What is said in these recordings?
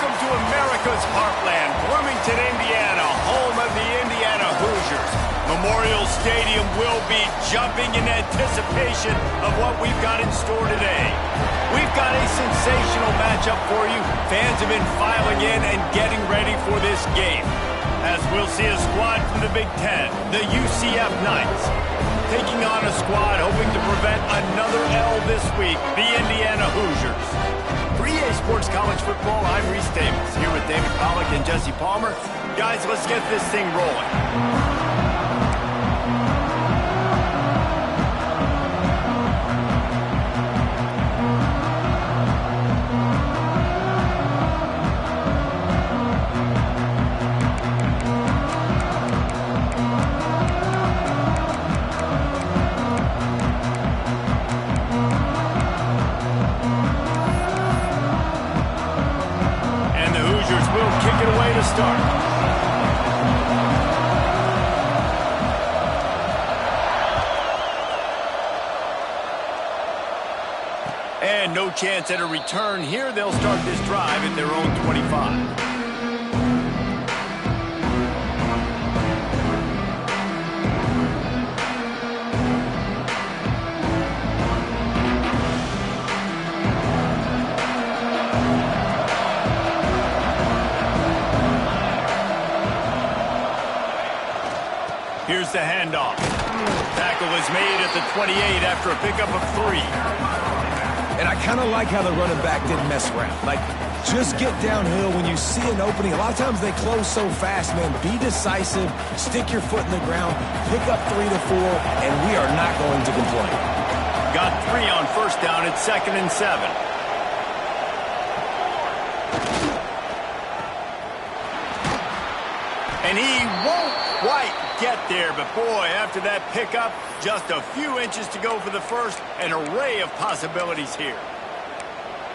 Welcome to America's heartland, Bloomington, Indiana, home of the Indiana Hoosiers. Memorial Stadium will be jumping in anticipation of what we've got in store today. We've got a sensational matchup for you. Fans have been filing in and getting ready for this game, as we'll see a squad from the Big Ten, the UCF Knights, taking on a squad hoping to prevent another L this week, the Indiana Hoosiers. For EA Sports College Football, I'm Reese Davis, here with David Pollack and Jesse Palmer. Guys, let's get this thing rolling. Start. And no chance at a return here. They'll start this drive at their own 25. Here's the handoff. Tackle is made at the 28 after a pickup of 3. And I kind of like how the running back didn't mess around. Like, just get downhill when you see an opening. A lot of times they close so fast, man. Be decisive, stick your foot in the ground, pick up 3 to 4, and we are not going to complain. Got 3 on first down at 2nd and 7. And he won't quite get there, but boy, after that pickup, just a few inches to go for the first. An array of possibilities here.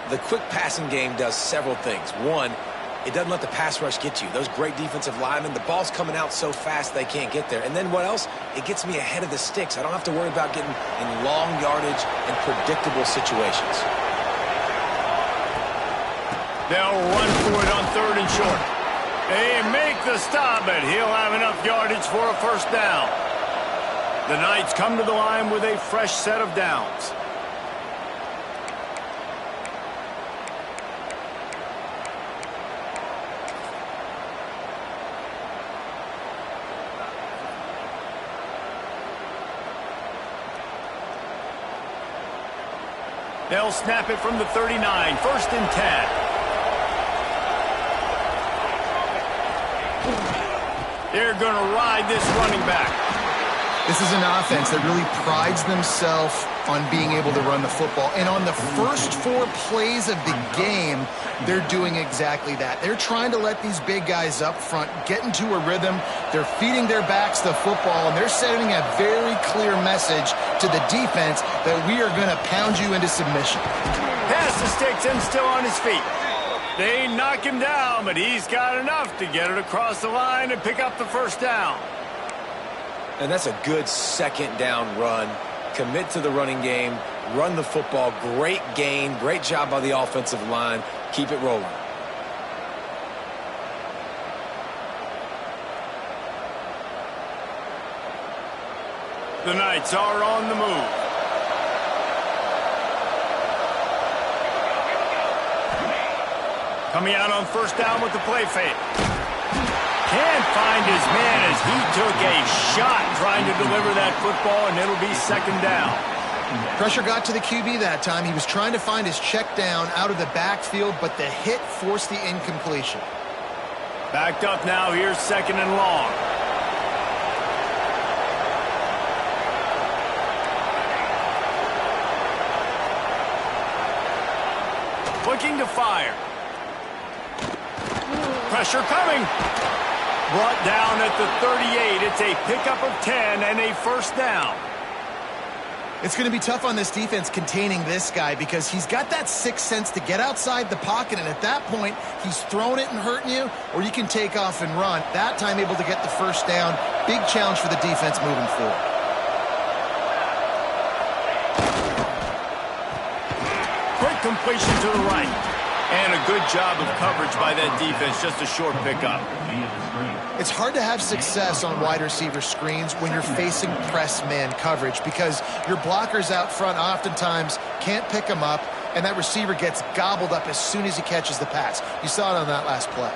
The quick passing game does several things. One, it doesn't let the pass rush get you. Those great defensive linemen, the ball's coming out so fast they can't get there. And then what else? It gets me ahead of the sticks. I don't have to worry about getting in long yardage and predictable situations. They'll run for it on 3rd and short. They make the stop, but he'll have enough yardage for a first down. The Knights come to the line with a fresh set of downs. They'll snap it from the 39, 1st and 10. They're going to ride this running back. This is an offense that really prides themselves on being able to run the football. And on the first 4 plays of the game, they're doing exactly that. They're trying to let these big guys up front get into a rhythm. They're feeding their backs the football, and they're sending a very clear message to the defense that we are going to pound you into submission. Pass the sticks and still on his feet. They knock him down, but he's got enough to get it across the line and pick up the first down. And that's a good 2nd down run. Commit to the running game, run the football. Great gain, great job by the offensive line. Keep it rolling. The Knights are on the move. Coming out on first down with the play fake. Can't find his man as he took a shot trying to deliver that football, and it'll be 2nd down. Pressure got to the QB that time. He was trying to find his check down out of the backfield, but the hit forced the incompletion. Backed up now. Here's 2nd and long. Looking to fire. Pressure coming. Brought down at the 38. It's a pickup of 10 and a first down. It's going to be tough on this defense containing this guy because he's got that sixth sense to get outside the pocket, and at that point, he's throwing it and hurting you, or you can take off and run. That time able to get the first down. Big challenge for the defense moving forward. Quick completion to the right. And a good job of coverage by that defense, just a short pickup. It's hard to have success on wide receiver screens when you're facing press man coverage because your blockers out front oftentimes can't pick them up, and that receiver gets gobbled up as soon as he catches the pass. You saw it on that last play.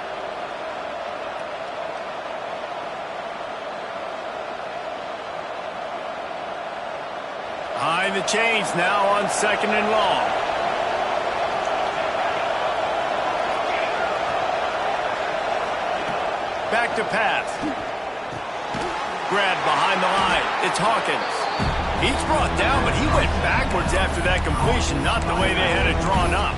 Behind the chains now on 2nd and long. Back to pass. Grabbed behind the line. It's Hawkins. He's brought down, but he went backwards after that completion, not the way they had it drawn up.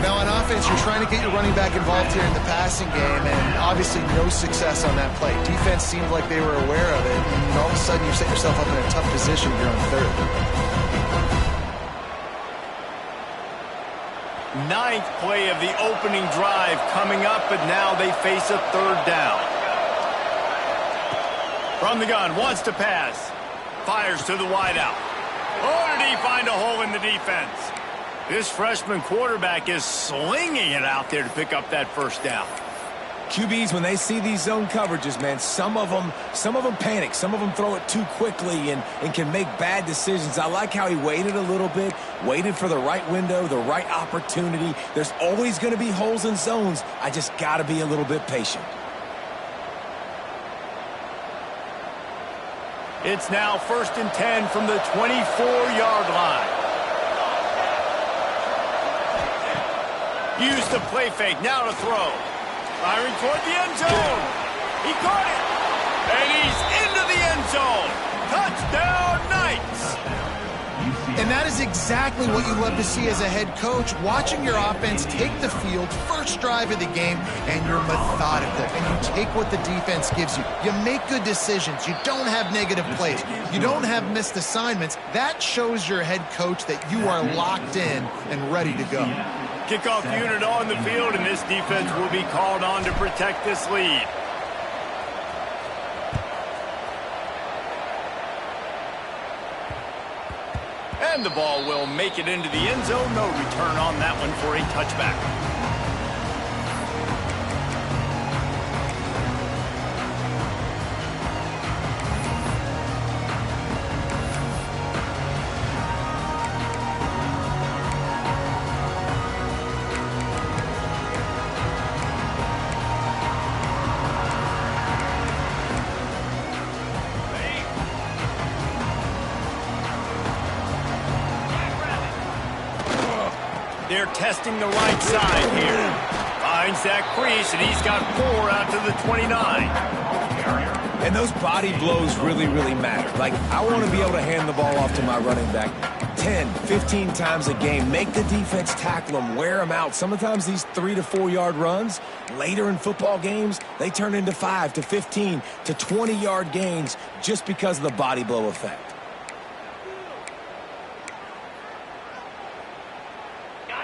Now on offense, you're trying to get your running back involved here in the passing game, and obviously no success on that play. Defense seemed like they were aware of it, and all of a sudden you set yourself up in a tough position here on 3rd. 9th play of the opening drive coming up, but now they face a 3rd down. From the gun, wants to pass. Fires to the wideout. Oh, did he find a hole in the defense? This freshman quarterback is slinging it out there to pick up that 1st down. QBs, when they see these zone coverages, man, some of them panic. Some of them throw it too quickly and can make bad decisions. I like how he waited a little bit, waited for the right window, the right opportunity. There's always going to be holes in zones. I just got to be a little bit patient. It's now 1st and 10 from the 24-yard line. Use the play fake, now to throw. Firing toward the end zone. He caught it. And he's into the end zone. Touchdown, Knights. And that is exactly what you love to see as a head coach, watching your offense take the field, first drive of the game, and you're methodical, and you take what the defense gives you. You make good decisions. You don't have negative plays. You don't have missed assignments. That shows your head coach that you are locked in and ready to go. Kickoff unit on the field, and this defense will be called on to protect this lead. And the ball will make it into the end zone. No return on that one for a touchback. They're testing the right side here. Finds that crease, and he's got 4 out to the 29. And those body blows really, really matter. Like, I want to be able to hand the ball off to my running back 10, 15 times a game. Make the defense tackle them, wear them out. Sometimes these 3 to 4 yard runs, later in football games, they turn into 5 to 15 to 20 yard gains just because of the body blow effect.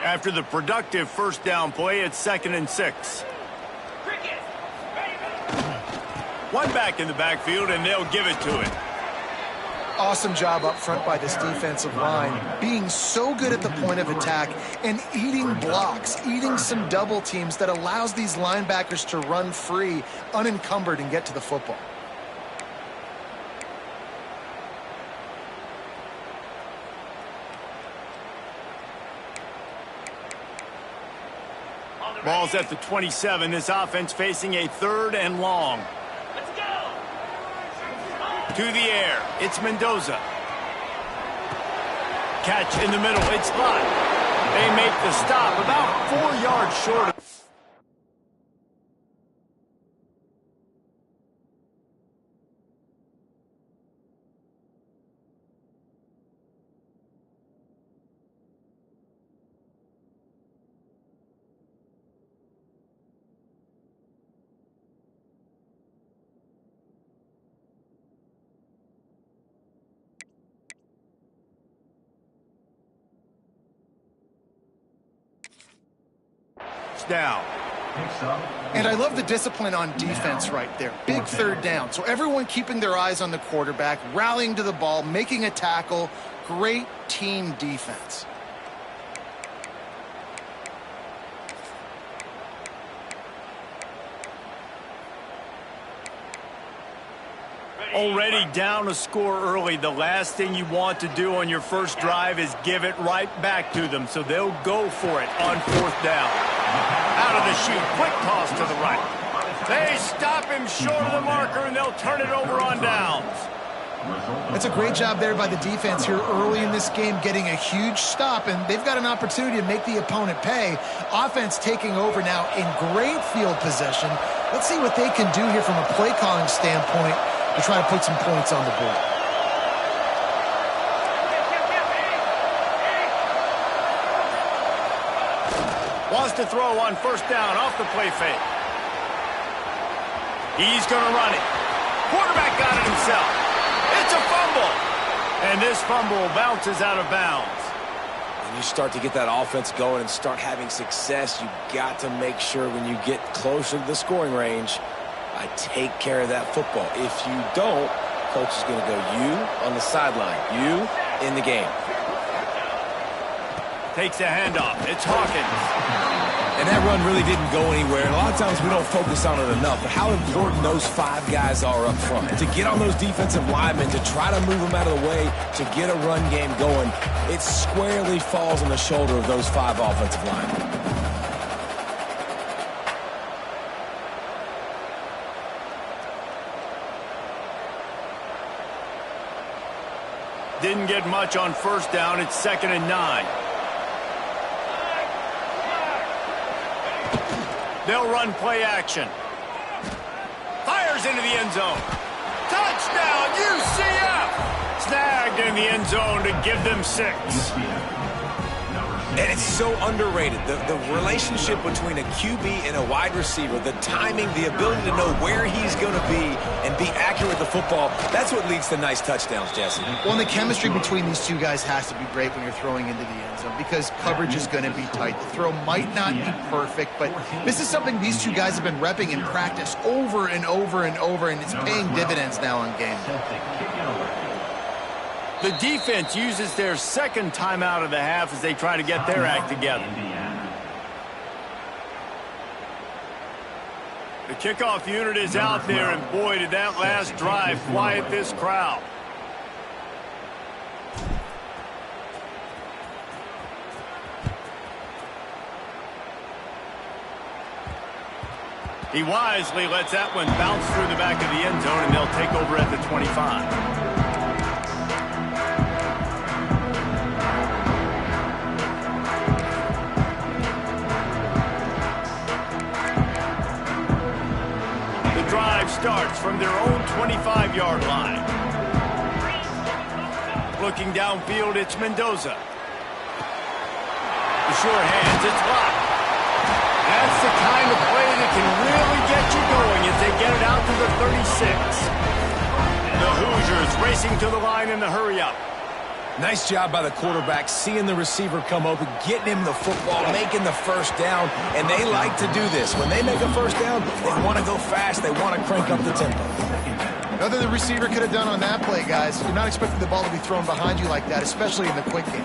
After the productive 1st down play, it's 2nd and 6. One back in the backfield, and they'll give it to it. Awesome job up front by this defensive line, being so good at the point of attack and eating blocks, eating some double teams that allows these linebackers to run free, unencumbered, and get to the football. Ball's at the 27. This offense facing a 3rd and long. Let's go. To the air. It's Mendoza. Catch in the middle. It's blocked. They make the stop about 4 yards short of... down. And I love the discipline on defense right there. Big 3rd down. So everyone keeping their eyes on the quarterback, rallying to the ball, making a tackle. Great team defense. Already down a score early, the last thing you want to do on your first drive is give it right back to them, so they'll go for it on 4th down. Out of the chute, quick toss to the right. They stop him short of the marker, and they'll turn it over on downs. That's a great job there by the defense here early in this game, getting a huge stop, and they've got an opportunity to make the opponent pay. Offense taking over now in great field possession. Let's see what they can do here from a play calling standpoint to try to put some points on the board. Wants to throw on 1st down off the play fake. He's going to run it. Quarterback got it himself. It's a fumble. And this fumble bounces out of bounds. When you start to get that offense going and start having success, you got to make sure when you get closer to the scoring range, I take care of that football. If you don't, coach is going to go you on the sideline, you in the game. Takes a handoff. It's Hawkins. And that run really didn't go anywhere. And a lot of times we don't focus on it enough, but how important those 5 guys are up front. To get on those defensive linemen, to try to move them out of the way, to get a run game going, it squarely falls on the shoulder of those 5 offensive linemen. Didn't get much on 1st down. It's 2nd and 9. They'll run play action. Fires into the end zone. Touchdown, UCF! Snagged in the end zone to give them 6. And it's so underrated. The relationship between a QB and a wide receiver, the timing, the ability to know where he's going to be and be accurate with the football, that's what leads to nice touchdowns, Jesse. Well, and the chemistry between these 2 guys has to be great when you're throwing into the end zone because coverage is going to be tight. The throw might not be perfect, but this is something these 2 guys have been repping in practice over and over and over, and it's paying dividends now on game day. The defense uses their 2nd timeout of the half as they try to get their act together. The kickoff unit is out there, and boy, did that last drive quiet this crowd. He wisely lets that one bounce through the back of the end zone, and they'll take over at the 25. Starts from their own 25-yard line. Looking downfield, it's Mendoza. The short hands, it's blocked. That's the kind of play that can really get you going as they get it out to the 36. The Hoosiers racing to the line in the hurry-up. Nice job by the quarterback, seeing the receiver come open, getting him the football, making the 1st down, and they like to do this. When they make a 1st down, they want to go fast, they want to crank up the tempo. Nothing the receiver could have done on that play, guys. You're not expecting the ball to be thrown behind you like that, especially in the quick game.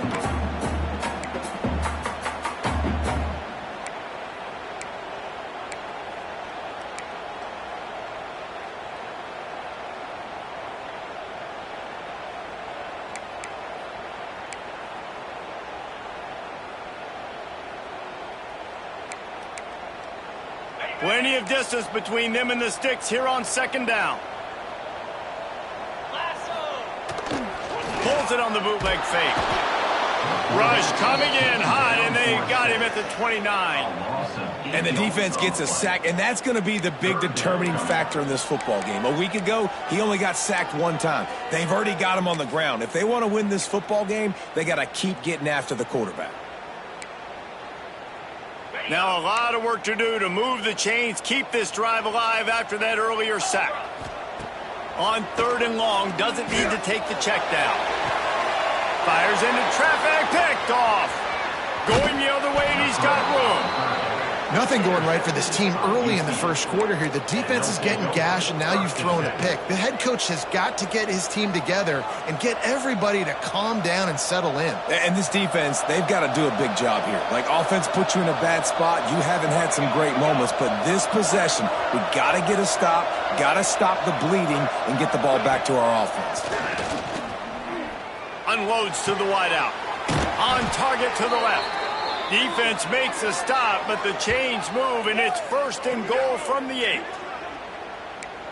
Plenty of distance between them and the sticks here on 2nd down. Pulls it on the bootleg fake. Rush coming in hot, and they got him at the 29. And the defense gets a sack, and that's going to be the big determining factor in this football game. A week ago, he only got sacked 1 time. They've already got him on the ground. If they want to win this football game, they got to keep getting after the quarterback. Now a lot of work to do to move the chains, keep this drive alive after that earlier sack. On 3rd and long, doesn't need to take the check down. Fires into traffic, picked off. Going the other way, and he's got room. Nothing going right for this team early in the first quarter here. The defense is getting gashed, and now you've thrown a pick. The head coach has got to get his team together and get everybody to calm down and settle in. And this defense, they've got to do a big job here. Like, offense put you in a bad spot. You haven't had some great moments, but this possession, we got to get a stop, got to stop the bleeding, and get the ball back to our offense. Unloads to the wideout. On target to the left. Defense makes a stop, but the chains move, and it's 1st and goal from the 8.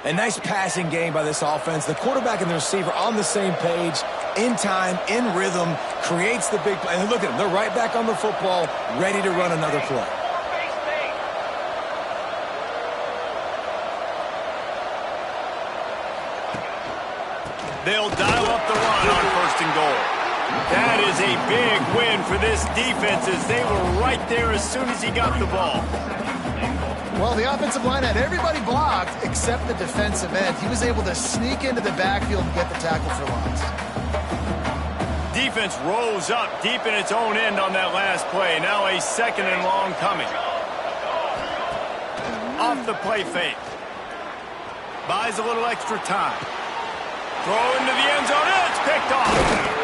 A nice passing game by this offense. The quarterback and the receiver on the same page, in time, in rhythm, creates the big play. And look at them. They're right back on the football, ready to run another play. They'll dial up the run on 1st and goal. That is a big win for this defense as they were right there as soon as he got the ball. Well, the offensive line had everybody blocked except the defensive end. He was able to sneak into the backfield and get the tackle for loss. Defense rose up deep in its own end on that last play. Now a 2nd and long coming. Off the play fake. Buys a little extra time. Throw into the end zone. It's picked off.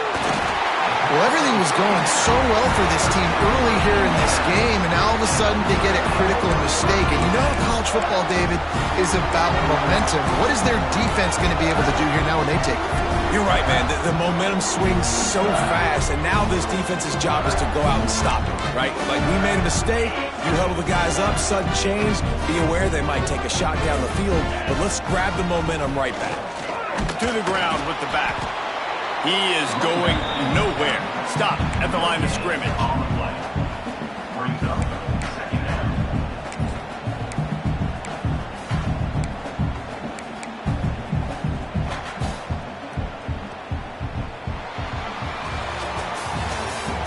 Well, everything was going so well for this team early here in this game, and now all of a sudden they get a critical mistake. And you know college football, David, is about momentum. What is their defense going to be able to do here now when they take it? You're right, man. The momentum swings so fast, and now this defense's job is to go out and stop it, right? Like, we made a mistake, you huddle the guys up, sudden change, be aware they might take a shot down the field, but let's grab the momentum right back. To the ground with the back. He is going nowhere. Stop at the line of scrimmage.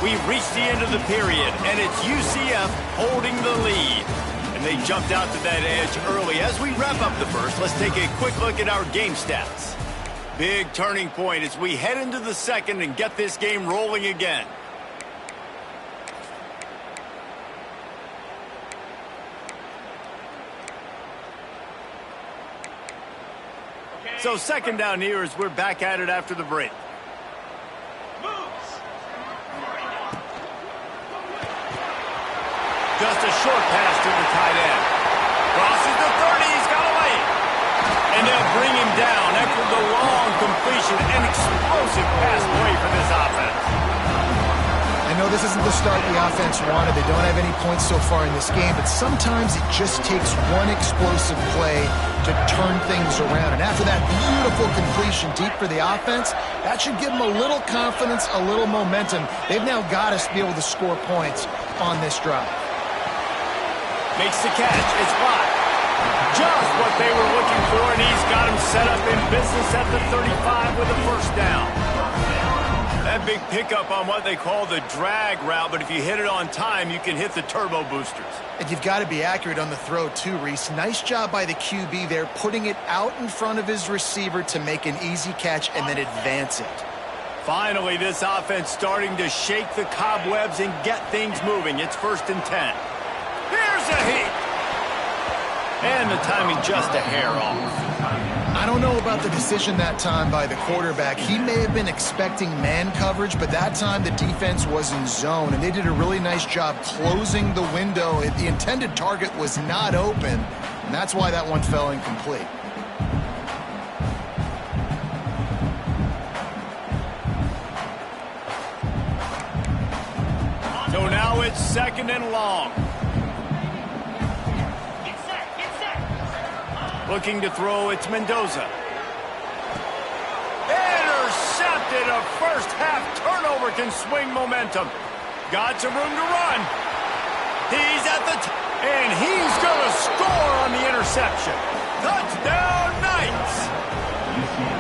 We've reached the end of the period, and it's UCF holding the lead. And they jumped out to that edge early. As we wrap up the first, let's take a quick look at our game stats. Big turning point as we head into the second and get this game rolling again. So 2nd down here as we're back at it after the break. Just a short pass to the tight end. Crosses the 30, he's got away. And they'll bring him down after the long completion. An explosive pass play for this offense. I know this isn't the start the offense wanted. They don't have any points so far in this game, but sometimes it just takes one explosive play to turn things around. And after that beautiful completion deep for the offense, that should give them a little confidence, a little momentum. They've now got us to be able to score points on this drive. Makes the catch. It's blocked. Just what they were looking for, and he's got him set up in business at the 35 with a 1st down. That big pickup on what they call the drag route, but if you hit it on time, you can hit the turbo boosters. And you've got to be accurate on the throw too, Reese. Nice job by the QB there, putting it out in front of his receiver to make an easy catch and then advance it. Finally, this offense starting to shake the cobwebs and get things moving. It's 1st and 10. Here's a heat. And the timing just a hair off. I don't know about the decision that time by the quarterback. He may have been expecting man coverage, but that time the defense was in zone, and they did a really nice job closing the window. The intended target was not open, and that's why that one fell incomplete. So now it's 2nd and long. Looking to throw, it's Mendoza. Intercepted. A first-half turnover can swing momentum. Got some room to run. He's at the and he's going to score on the interception. Touchdown, Knights!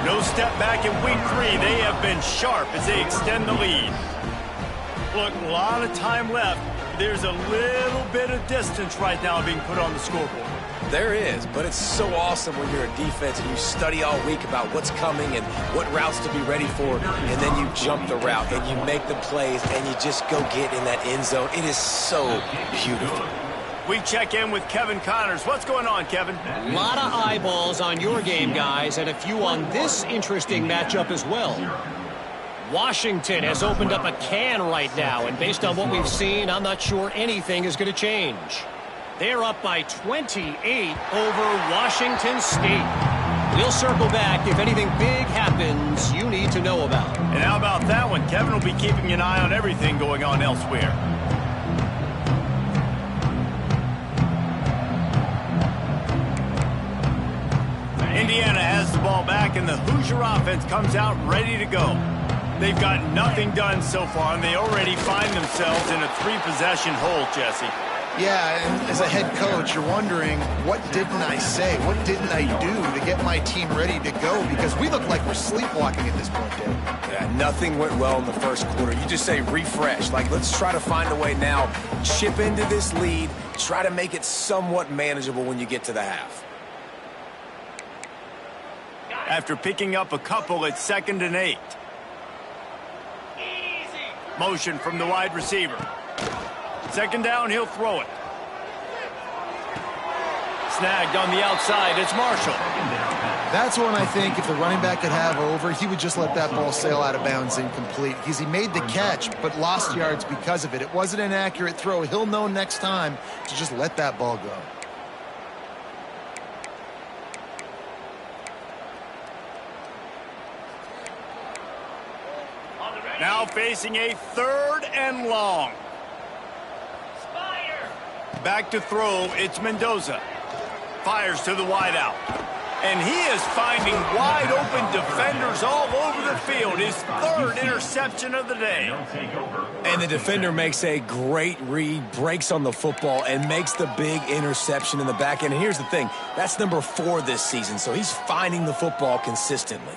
No step back in week 3. They have been sharp as they extend the lead. Look, a lot of time left. There's a little bit of distance right now being put on the scoreboard. There is, but it's so awesome when you're a defense and you study all week about what's coming and what routes to be ready for, and then you jump the route and you make the plays and you just go get in that end zone. It is so beautiful. We check in with Kevin Connors. What's going on, Kevin? A lot of eyeballs on your game, guys, and a few on this interesting matchup as well. Washington has opened up a can right now, and based on what we've seen, I'm not sure anything is going to change. They're up by 28 over Washington State. We'll circle back if anything big happens you need to know about. And how about that one? Kevin will be keeping an eye on everything going on elsewhere. Indiana has the ball back, and the Hoosier offense comes out ready to go. They've got nothing done so far, and they already find themselves in a 3-possession hole, Jesse. Yeah, and as a head coach, you're wondering, what didn't I say? What didn't I do to get my team ready to go? Because we look like we're sleepwalking at this point, Dave. Yeah, nothing went well in the first quarter. You just say refresh. Like, let's try to find a way now, chip into this lead, try to make it somewhat manageable when you get to the half. After picking up a couple, it's 2nd and 8. Motion from the wide receiver. 2nd down, he'll throw it. Snagged on the outside, it's Marshall. That's one I think if the running back could have over, he would just let that ball sail out of bounds incomplete. Because he made the catch, but lost yards because of it. It wasn't an accurate throw. He'll know next time to just let that ball go. Now facing a 3rd and long. Back to throw, it's Mendoza. Fires to the wideout. And he is finding wide open defenders all over the field. His 3rd interception of the day. And the defender makes a great read, breaks on the football, and makes the big interception in the back end. And here's the thing, that's number 4 this season, so he's finding the football consistently.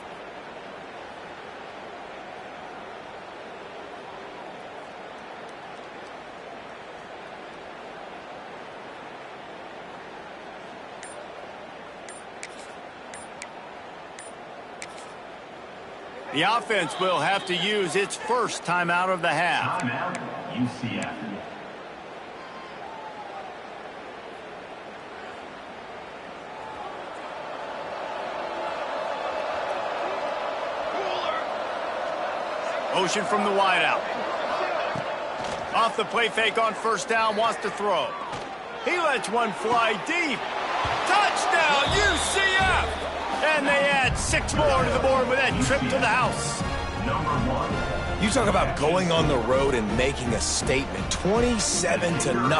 The offense will have to use its first timeout of the half. Timeout, UCF. Motion from the wideout. Off the play fake on 1st down, wants to throw. He lets one fly deep. Touchdown, UCF! And they add 6 more to the board with that trip to the house. You talk about going on the road and making a statement. 27-0.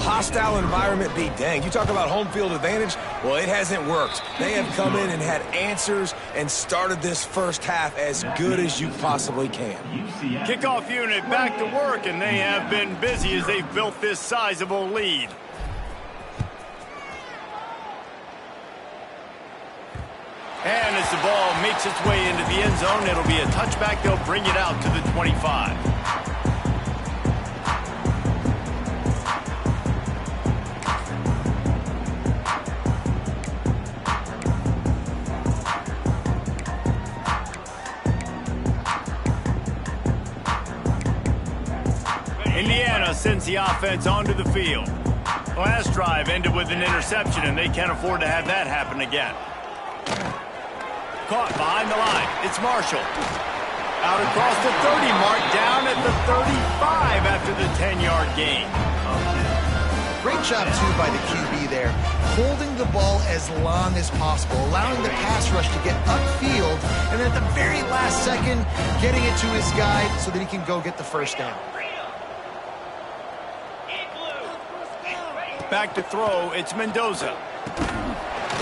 Hostile environment be dang. You talk about home field advantage. Well, it hasn't worked. They have come in and had answers and started this first half as good as you possibly can. Kickoff unit back to work, and they have been busy as they've built this sizable lead. And as the ball makes its way into the end zone, it'll be a touchback. They'll bring it out to the 25. Indiana sends the offense onto the field. Last drive ended with an interception, and they can't afford to have that happen again. Caught behind the line. It's Marshall. Out across the 30 mark, down at the 35 after the 10-yard gain. Great job, too, by the QB there. Holding the ball as long as possible, allowing the pass rush to get upfield, and then at the very last second, getting it to his guy so that he can go get the 1st down. Back to throw, it's Mendoza.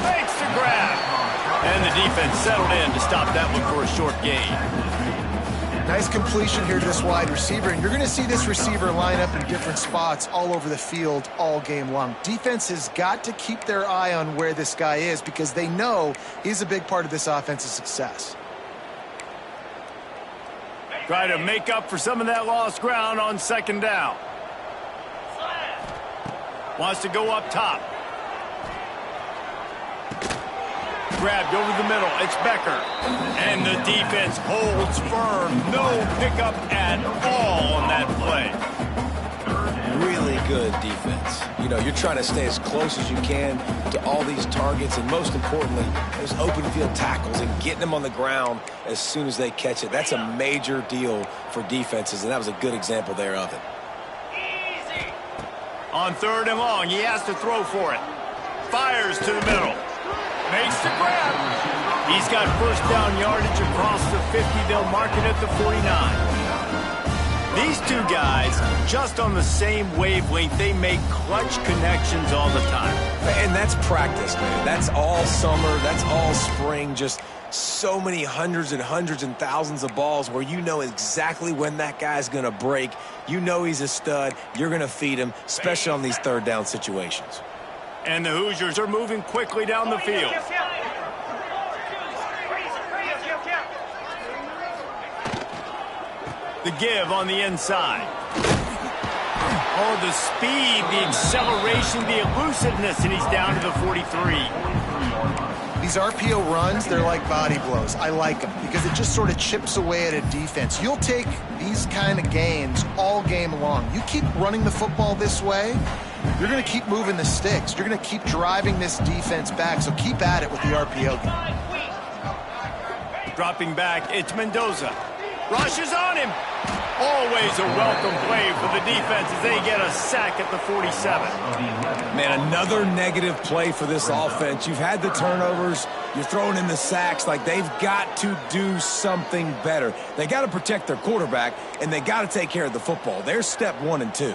Makes the grab. And the defense settled in to stop that one for a short gain. Nice completion here to this wide receiver, and you're going to see this receiver line up in different spots all over the field all game long. Defense has got to keep their eye on where this guy is because they know he's a big part of this offense's success. Try to make up for some of that lost ground on 2nd down. Wants to go up top. Grabbed over the middle. It's Becker. And the defense holds firm. No pickup at all on that play. Really good defense. You know, you're trying to stay as close as you can to all these targets, and most importantly, those open field tackles and getting them on the ground as soon as they catch it. That's a major deal for defenses, and that was a good example there of it. On 3rd and long, he has to throw for it. Fires to the middle. Makes the grab. He's got first down yardage across the 50. They'll mark it at the 49. These two guys, just on the same wavelength, they make clutch connections all the time. And that's practice, man. That's all summer. That's all spring. Just so many hundreds and hundreds and thousands of balls where you know exactly when that guy's going to break. You know he's a stud. You're going to feed him, especially on these 3rd down situations. And the Hoosiers are moving quickly down the field. The give on the inside. Oh, the speed, the acceleration, the elusiveness, and he's down to the 43. These RPO runs, they're like body blows. I like them because it just sort of chips away at a defense. You'll take these kind of gains all game long. You keep running the football this way, you're going to keep moving the sticks. You're going to keep driving this defense back, so keep at it with the RPO game. Dropping back, it's Mendoza. Rushes on him. Always a welcome play for the defense as they get a sack at the 47. Man, another negative play for this offense. You've had the turnovers. You're throwing in the sacks. Like, they've got to do something better. They got to protect their quarterback, and they got to take care of the football. There's step 1 and 2.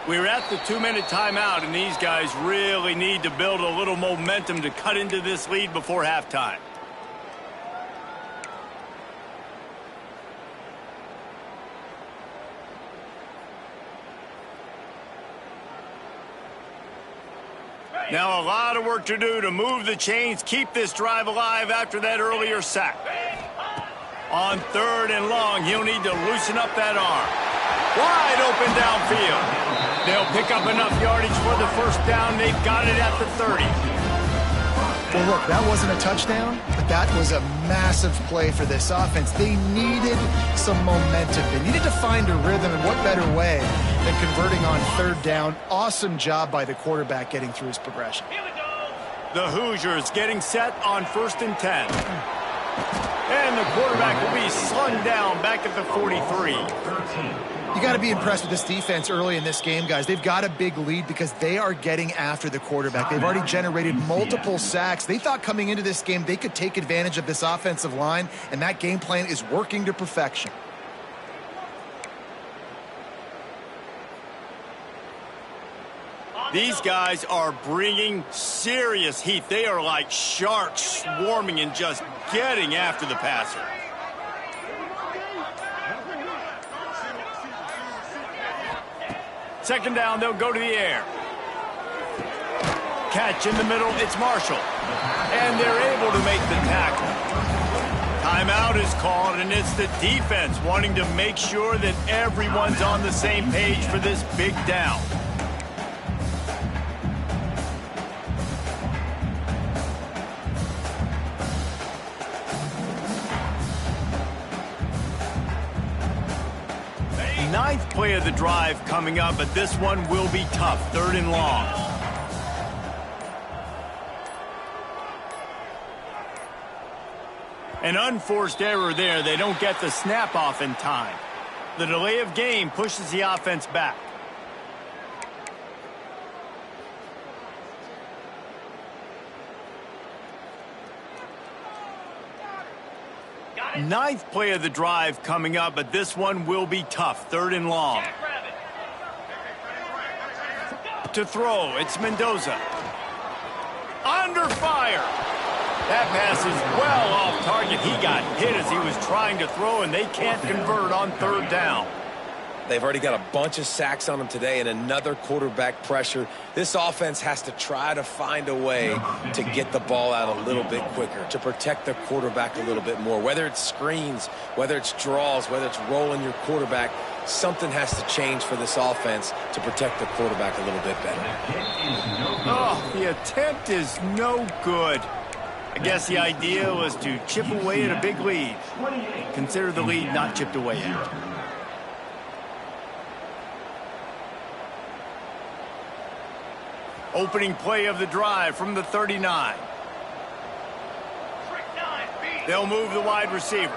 We're at the 2-minute timeout, and these guys really need to build a little momentum to cut into this lead before halftime. Now a lot of work to do to move the chains, keep this drive alive after that earlier sack. On 3rd and long, he'll need to loosen up that arm. Wide open downfield. They'll pick up enough yardage for the first down. They've got it at the 30. Well, look, that wasn't a touchdown, but that was a massive play for this offense. They needed some momentum. They needed to find a rhythm, and what better way than converting on 3rd down. Awesome job by the quarterback getting through his progression. The Hoosiers getting set on 1st and 10. And the quarterback will be slung down back at the 43. You got to be impressed with this defense early in this game, guys. They've got a big lead because they are getting after the quarterback. They've already generated multiple sacks. They thought coming into this game they could take advantage of this offensive line, and that game plan is working to perfection. These guys are bringing serious heat. They are like sharks swarming and just getting after the passer. Second down, they'll go to the air. Catch in the middle, it's Marshall. And they're able to make the tackle. Timeout is called, and it's the defense wanting to make sure that everyone's on the same page for this big down. Ninth play of the drive coming up, but this one will be tough. 3rd and long. An unforced error there. They don't get the snap off in time. The delay of game pushes the offense back. Ninth play of the drive coming up, but this one will be tough. 3rd and long. To throw, it's Mendoza. Under fire. That pass is well off target. He got hit as he was trying to throw, and they can't convert on 3rd down. They've already got a bunch of sacks on them today and another quarterback pressure. This offense has to try to find a way to get the ball out a little bit quicker, to protect their quarterback a little bit more. Whether it's screens, whether it's draws, whether it's rolling your quarterback, something has to change for this offense to protect the quarterback a little bit better. Oh, the attempt is no good. I guess the idea was to chip away at a big lead. Consider the lead not chipped away yet. Opening play of the drive from the 39. They'll move the wide receiver.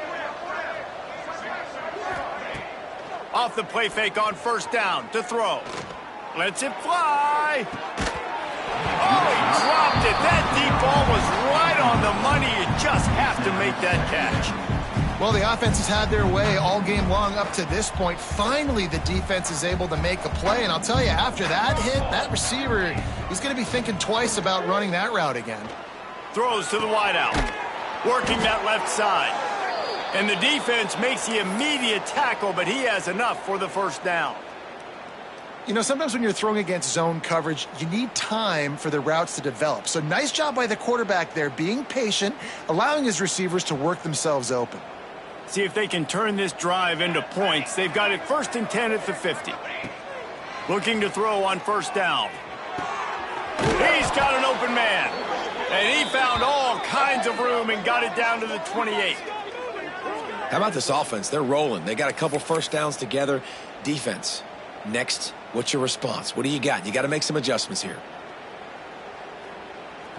Off the play fake on first down to throw. Lets it fly. Oh, he dropped it. That deep ball was right on the money. You just have to make that catch. Well, the offense has had their way all game long up to this point. Finally, the defense is able to make a play. And I'll tell you, after that hit, that receiver, he's going to be thinking twice about running that route again. Throws to the wideout. Working that left side. And the defense makes the immediate tackle, but he has enough for the first down. You know, sometimes when you're throwing against zone coverage, you need time for the routes to develop. So nice job by the quarterback there, being patient, allowing his receivers to work themselves open. See if they can turn this drive into points. They've got it 1st and 10 at the 50. Looking to throw on first down. He's got an open man. And he found all kinds of room and got it down to the 28. How about this offense? They're rolling. They got a couple first downs together. Defense. Next, what's your response? What do you got? You got to make some adjustments here.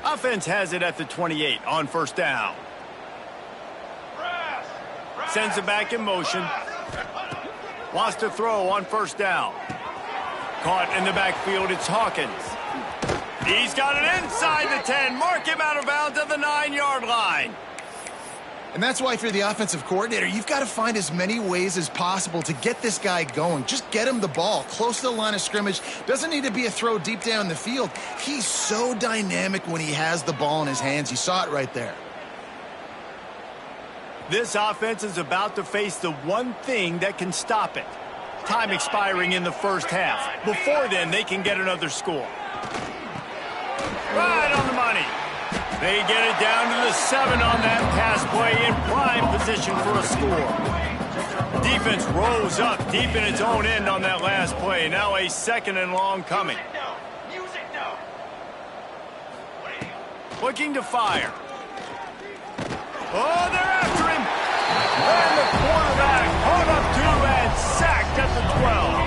Offense has it at the 28 on first down. Sends it back in motion. Wants to throw on first down. Caught in the backfield, it's Hawkins. He's got it inside the 10. Mark him out of bounds at the 9-yard line. And that's why if you're the offensive coordinator, you've got to find as many ways as possible to get this guy going. Just get him the ball close to the line of scrimmage. Doesn't need to be a throw deep down the field. He's so dynamic when he has the ball in his hands. You saw it right there. This offense is about to face the one thing that can stop it. Time expiring in the first half. Before then, they can get another score. Right on the money. They get it down to the 7 on that pass play in prime position for a score. Defense rose up deep in its own end on that last play. Now a 2nd and long coming. Looking to fire. Oh, they're after him. And the quarterback caught up to and sacked at the 12.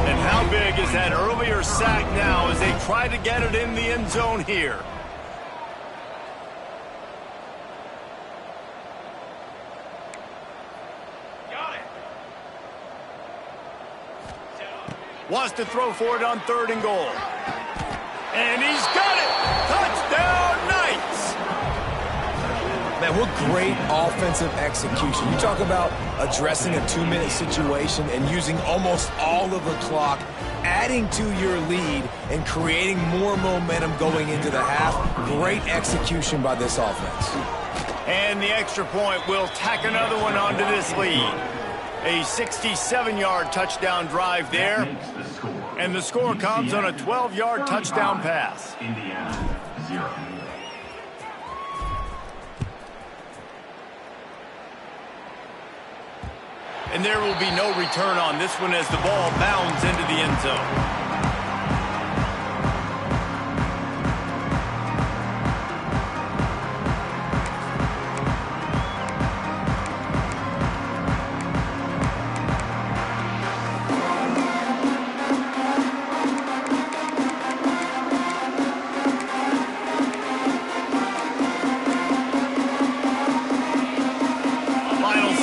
And how big is that earlier sack now as they try to get it in the end zone here? Wants to throw for it on 3rd and goal. And he's got it! Touchdown, Knights! Man, what great offensive execution. You talk about addressing a 2-minute situation and using almost all of the clock, adding to your lead, and creating more momentum going into the half. Great execution by this offense. And the extra point will tack another one onto this lead. A 67-yard touchdown drive there. And the score comes on a 12-yard touchdown pass. Indiana, 0. And there will be no return on this one as the ball bounds into the end zone.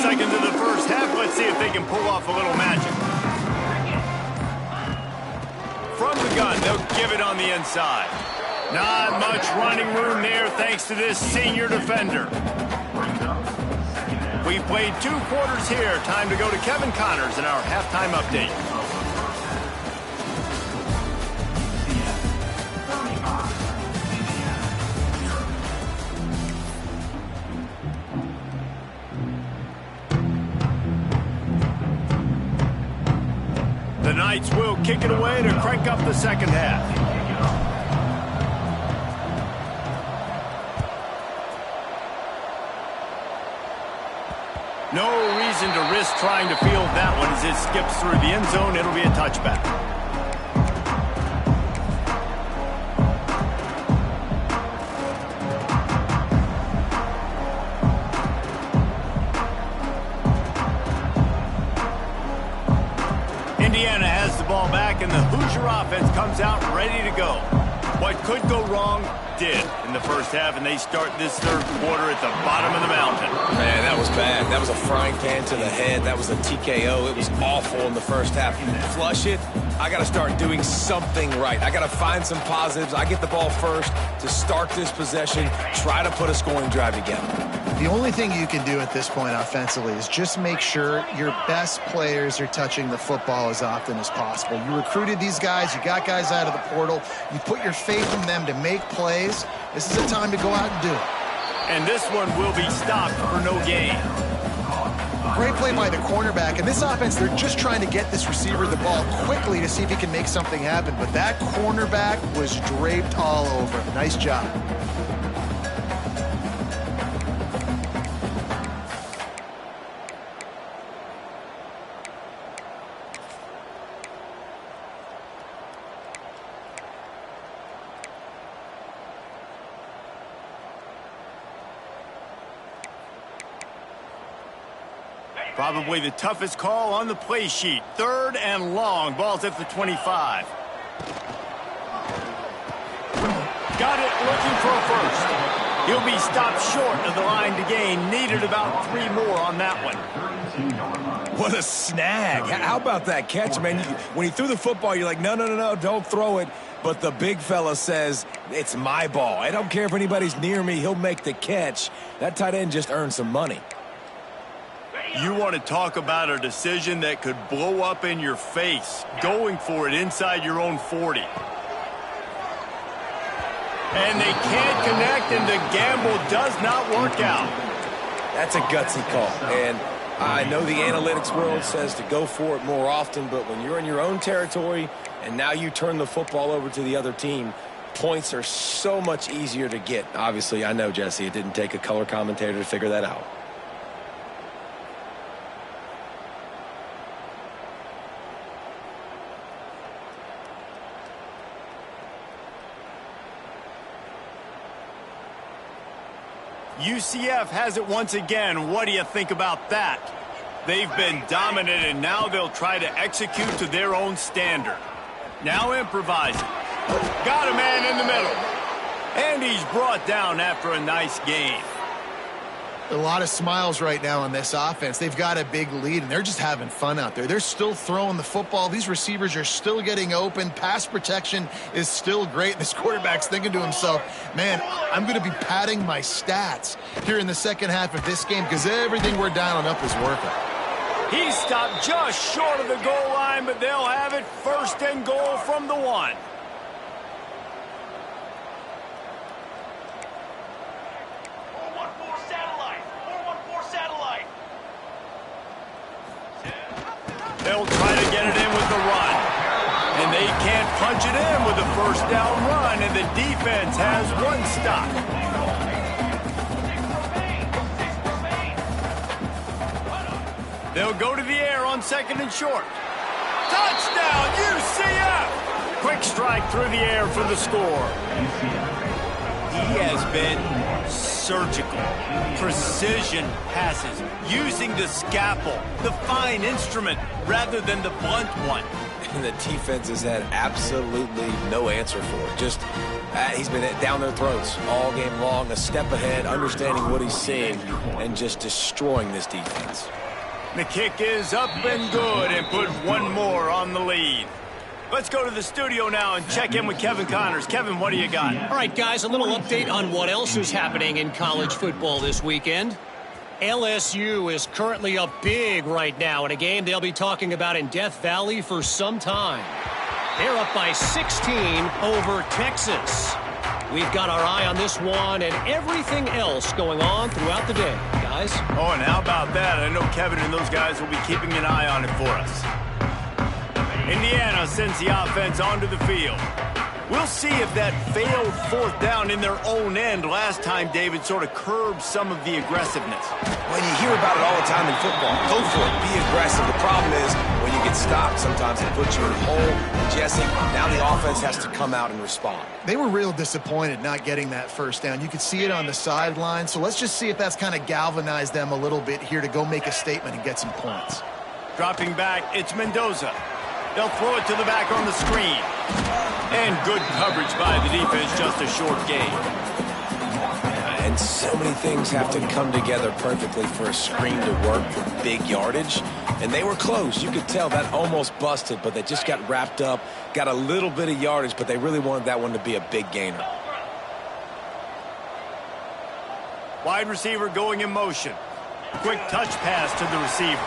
Seconds of the first half. Let's see if they can pull off a little magic. From the gun, they'll give it on the inside. Not much running room there thanks to this senior defender. We've played 2 quarters here. Time to go to Kevin Connors in our halftime update. The Knights will kick it away to crank up the second half. No reason to risk trying to field that one as it skips through the end zone. It'll be a touchback. Indiana has the ball back, and the Hoosier offense comes out ready to go. What could go wrong did in the first half, and they start this third quarter at the bottom of the mountain. Man, that was bad. That was a frying pan to the head. That was a TKO. It was awful in the first half. Flush it. I got to start doing something right. I got to find some positives. I get the ball first to start this possession, try to put a scoring drive together. The only thing you can do at this point offensively is just make sure your best players are touching the football as often as possible. You recruited these guys. You got guys out of the portal. You put your faith in them to make plays. This is a time to go out and do it. And this one will be stopped for no gain. Great play by the cornerback. In this offense, they're just trying to get this receiver the ball quickly to see if he can make something happen. But that cornerback was draped all over him. Nice job. Probably the toughest call on the play sheet. 3rd and long. Ball's at the 25. Got it, looking for a first. He'll be stopped short of the line to gain. Needed about 3 more on that one. What a snag. How about that catch, man? When he threw the football, you're like, no, don't throw it. But the big fella says, it's my ball. I don't care if anybody's near me. He'll make the catch. That tight end just earned some money. You want to talk about a decision that could blow up in your face, going for it inside your own 40. And they can't connect, and the gamble does not work out. That's a gutsy call, and I know the analytics world says to go for it more often, but when you're in your own territory and now you turn the football over to the other team, points are so much easier to get. Obviously, I know, Jesse, it didn't take a color commentator to figure that out. UCF has it once again. What do you think about that? They've been dominant, and now they'll try to execute to their own standard. Now improvising. Got a man in the middle. And he's brought down after a nice game. A lot of smiles right now on this offense. They've got a big lead, and they're just having fun out there. They're still throwing the football. These receivers are still getting open. Pass protection is still great. This quarterback's thinking to himself, man, I'm going to be padding my stats here in the second half of this game because everything we're dialing up is working. He stopped just short of the goal line, but they'll have it 1st and goal from the 1. They'll try to get it in with the run. And they can't punch it in with a 1st down run, and the defense has 1 stop. They'll go to the air on 2nd and short. Touchdown, UCF! Quick strike through the air for the score. He has been surgical, precision passes, using the scalpel, the fine instrument, rather than the blunt one. And the defense has had absolutely no answer for it. Just, he's been down their throats all game long, a step ahead, understanding what he's seeing, and just destroying this defense. The kick is up and good, and put 1 more on the lead. Let's go to the studio now and check in with Kevin Connors. Kevin, what do you got? All right, guys, a little update on what else is happening in college football this weekend. LSU is currently up big right now in a game they'll be talking about in Death Valley for some time. They're up by 16 over Texas. We've got our eye on this one and everything else going on throughout the day, guys. Oh, and how about that? I know Kevin and those guys will be keeping an eye on it for us. Indiana sends the offense onto the field. We'll see if that failed 4th down in their own end last time, David, sort of curbed some of the aggressiveness. Well, you hear about it all the time in football. Go for it. Be aggressive. The problem is when you get stopped, sometimes it puts you in a hole. And Jesse, now the offense has to come out and respond. They were real disappointed not getting that 1st down. You could see it on the sideline. So let's just see if that's kind of galvanized them a little bit here to go make a statement and get some points. Dropping back, it's Mendoza. They'll throw it to the back on the screen. And good coverage by the defense, just a short gain. And so many things have to come together perfectly for a screen to work for big yardage. And they were close. You could tell that almost busted, but they just got wrapped up, got a little bit of yardage, but they really wanted that one to be a big gainer. Wide receiver going in motion. Quick touch pass to the receiver.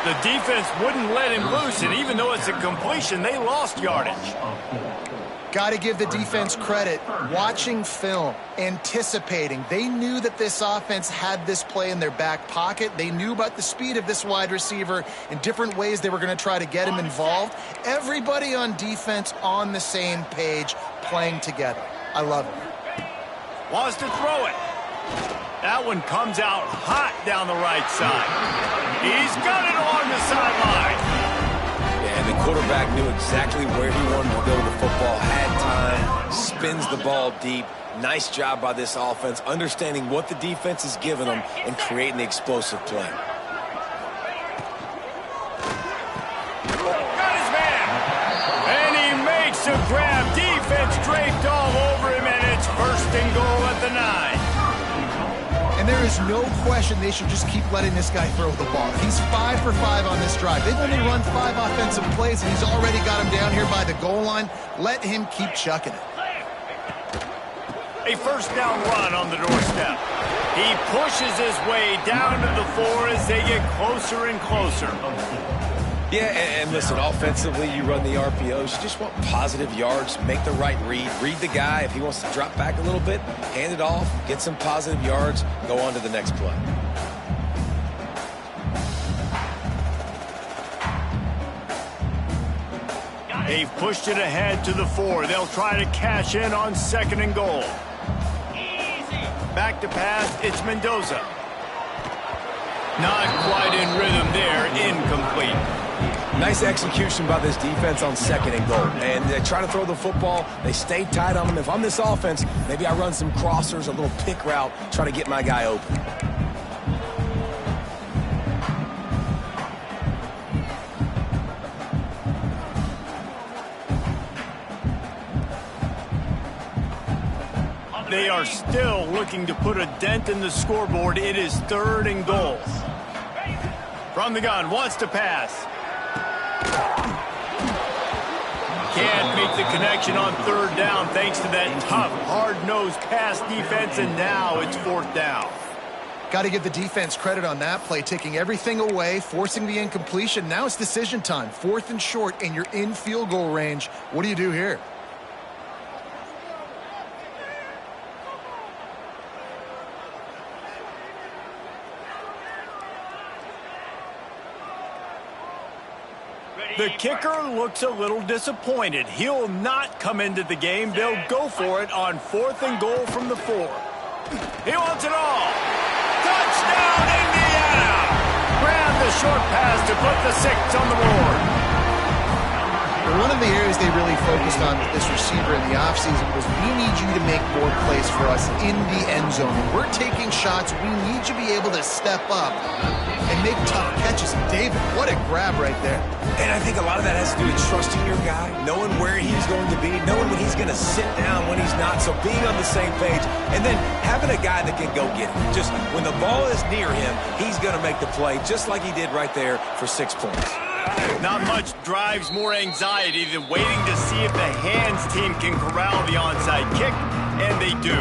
The defense wouldn't let him loose, and even though it's a completion, they lost yardage. Got to give the defense credit. Watching film, anticipating. They knew that this offense had this play in their back pocket. They knew about the speed of this wide receiver and different ways they were going to try to get him involved. Everybody on defense on the same page, playing together. I love it. Wants to throw it. That one comes out hot down the right side. He's got it along the sideline. Yeah, and the quarterback knew exactly where he wanted to go with the football, had time, spins the ball deep. Nice job by this offense, understanding what the defense is giving them and creating the explosive play. Got his man. And he makes a grab. Defense draped all over him, and it's 1st and goal at the 9. And there is no question they should just keep letting this guy throw the ball. He's 5 for 5 on this drive. They've only run 5 offensive plays, and he's already got him down here by the goal line. Let him keep chucking it. A 1st down run on the doorstep. He pushes his way down to the 4 as they get closer and closer. Yeah, and listen, offensively, you run the RPOs. You just want positive yards, make the right read the guy. If he wants to drop back a little bit, hand it off, get some positive yards, go on to the next play. They've pushed it ahead to the 4. They'll try to cash in on 2nd and goal. Back to pass, it's Mendoza. Not quite in rhythm there, incomplete. Nice execution by this defense on 2nd and goal. And they try to throw the football. They stay tight on them. If I'm this offense, maybe I run some crossers, a little pick route, try to get my guy open. They are still looking to put a dent in the scoreboard. It is 3rd and goal. From the gun, wants to pass. Can't make the connection on 3rd down thanks to that tough, hard-nosed pass defense, and now it's 4th down. Got to give the defense credit on that play, taking everything away, forcing the incompletion. Now it's decision time. 4th and short, and you're in field goal range. What do you do here? The kicker looks a little disappointed. He'll not come into the game. They'll go for it on 4th and goal from the 4. He wants it all. Touchdown, Indiana! Grab the short pass to put the 6 on the board. One of the areas they really focused on with this receiver in the offseason was we need you to make more plays for us in the end zone. When we're taking shots, we need you to be able to step up and make tough catches. David, what a grab right there. And I think a lot of that has to do with trusting your guy, knowing where he's going to be, knowing when he's going to sit down, when he's not. So being on the same page, and then having a guy that can go get it. Just when the ball is near him, he's going to make the play, just like he did right there for 6 points. Not much drives more anxiety than waiting to see if the hands team can corral the onside kick, and they do.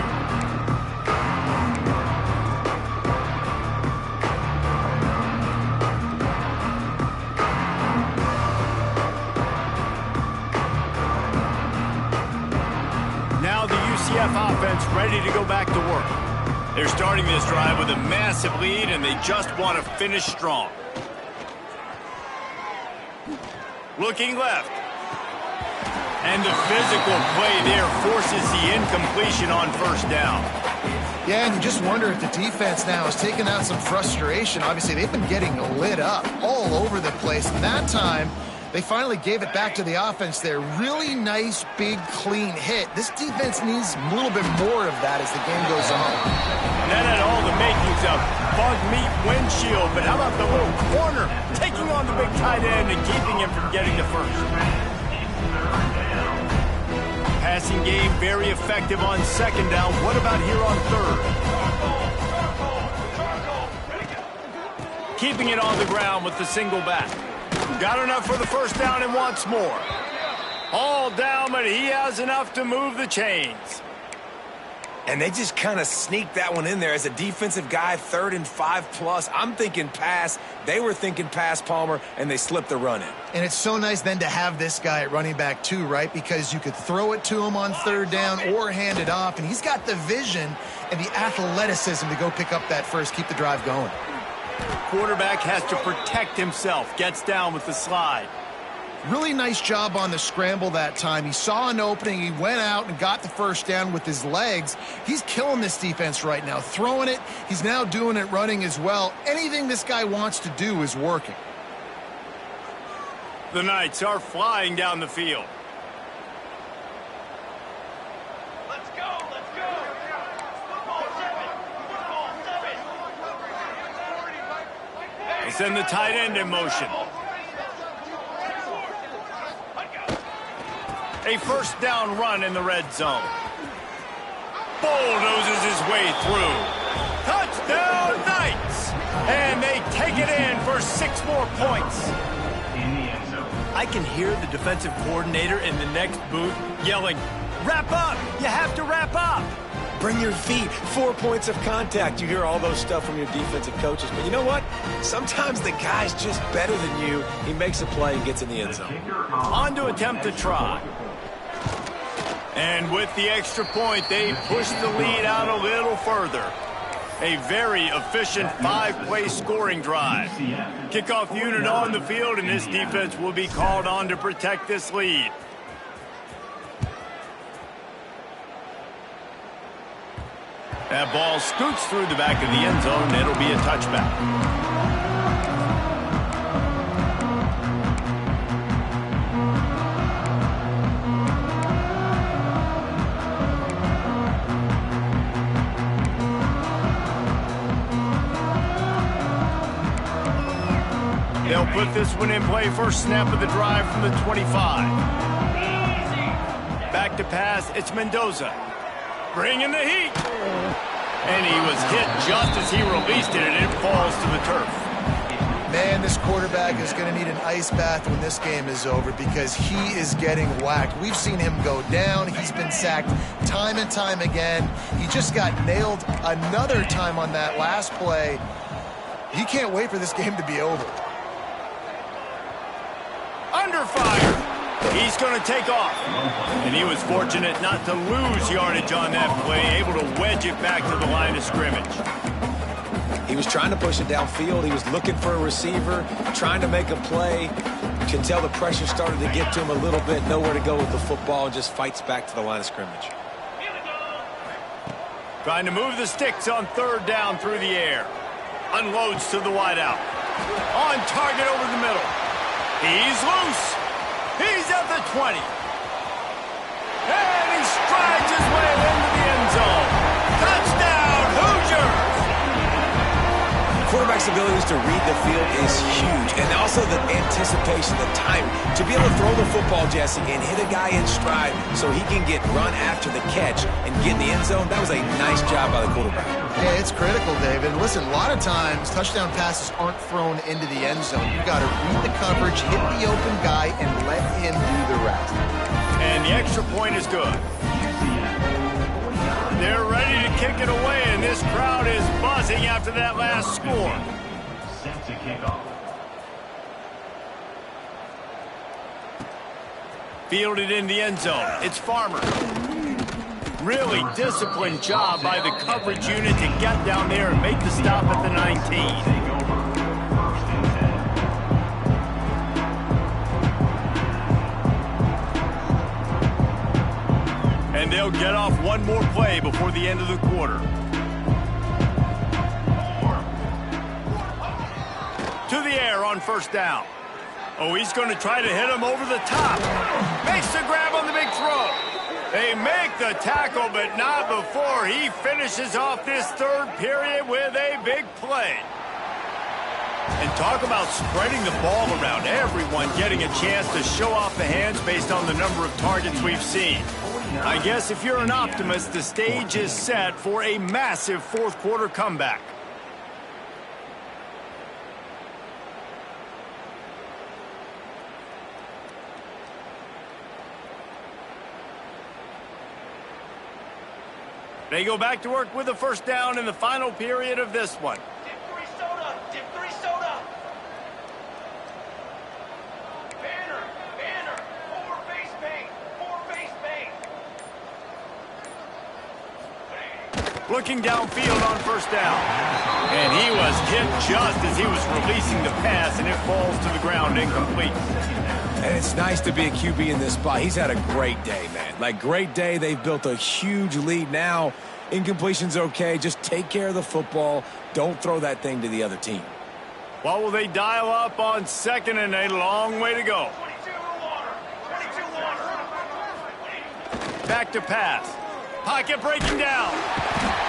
Now the UCF offense ready to go back to work. They're starting this drive with a massive lead, and they just want to finish strong. Looking left. And the physical play there forces the incompletion on 1st down. Yeah, and you just wonder if the defense now has taken out some frustration. Obviously, they've been getting lit up all over the place. And that time, they finally gave it back to the offense there. Really nice, big, clean hit. This defense needs a little bit more of that as the game goes on. That had all the makings of bug meat windshield, but how about the little corner taking on the big tight end and keeping him from getting to 1st? Passing game very effective on second down. What about here on third? Keeping it on the ground with the single back. Got enough for the first down and wants more. All down, but he has enough to move the chains. And they just kind of sneaked that one in there. As a defensive guy, 3rd and 5+. I'm thinking pass. They were thinking pass, Palmer, and they slipped the run in. And it's so nice then to have this guy at running back too, right? Because you could throw it to him on 3rd down or hand it off, and he's got the vision and the athleticism to go pick up that first, keep the drive going. Quarterback has to protect himself. Gets down with the slide. Really nice job on the scramble that time. He saw an opening. He went out and got the first down with his legs. He's killing this defense right now. Throwing it. He's now doing it running as well. Anything this guy wants to do is working. The Knights are flying down the field. Let's go, let's go. Football 7. They send the tight end in motion. A first down run in the red zone. Bulldozes his way through. Touchdown, Knights! And they take it in for 6 more points. I can hear the defensive coordinator in the next booth yelling, "Wrap up! You have to wrap up!" Bring your feet. 4 points of contact. You hear all those stuff from your defensive coaches. But you know what? Sometimes the guy's just better than you. He makes a play and gets in the end zone. On to attempt to try. And with the extra point, they push the lead out a little further. A very efficient 5-play scoring drive. Kickoff unit on the field, and this defense will be called on to protect this lead. That ball scoots through the back of the end zone, and it'll be a touchback. They'll put this one in play. First snap of the drive from the 25. Back to pass. It's Mendoza. Bringing the heat. And he was hit just as he released it, and it falls to the turf. Man, this quarterback is going to need an ice bath when this game is over because he is getting whacked. We've seen him go down. He's been sacked time and time again. He just got nailed another time on that last play. He can't wait for this game to be over. Under fire. He's going to take off. And he was fortunate not to lose yardage on that play, able to wedge it back to the line of scrimmage. He was trying to push it downfield. He was looking for a receiver, trying to make a play. You can tell the pressure started to get to him a little bit. Nowhere to go with the football, and just fights back to the line of scrimmage. Trying to move the sticks on 3rd down through the air. Unloads to the wideout. On target over the middle. He's loose. He's at the 20. And he strides his way into the end zone. Touchdown, Hoosiers! Quarterback's abilities to read the field is huge, and also the anticipation, the time to be able to throw the football, Jesse, and hit a guy in stride so he can get run after the catch and get in the end zone. That was a nice job by the quarterback. Yeah, it's critical, David. Listen, a lot of times touchdown passes aren't thrown into the end zone. You've got to read the coverage, hit the open guy, and let him do the rest. And the extra point is good. They're ready to kick it away, and this crowd is buzzing after that last score. Set to kick off. Fielded in the end zone. It's Farmer. Really disciplined job by the coverage unit to get down there and make the stop at the 19. And they'll get off one more play before the end of the quarter. To the air on 1st down. Oh, he's going to try to hit him over the top. Makes the grab on the big throw. They make the tackle, but not before he finishes off this 3rd period with a big play. And Talk about spreading the ball around. Everyone getting a chance to show off the hands based on the number of targets we've seen. I guess if you're an optimist, the stage is set for a massive fourth quarter comeback. They go back to work with a first down in the final period of this one. Dip 3 soda. Dip 3 soda. Banner. Banner. 4 face paint. 4 face paint. Looking downfield on first down. And he was hit just as he was releasing the pass, and it falls to the ground incomplete. And it's nice to be a QB in this spot. He's had a great day, man. Like, great day. They've built a huge lead now. Incompletion's okay. Just take care of the football. Don't throw that thing to the other team. What will they dial up on second and a long way to go? 22 water. 22 water. Back to pass. Pocket breaking down.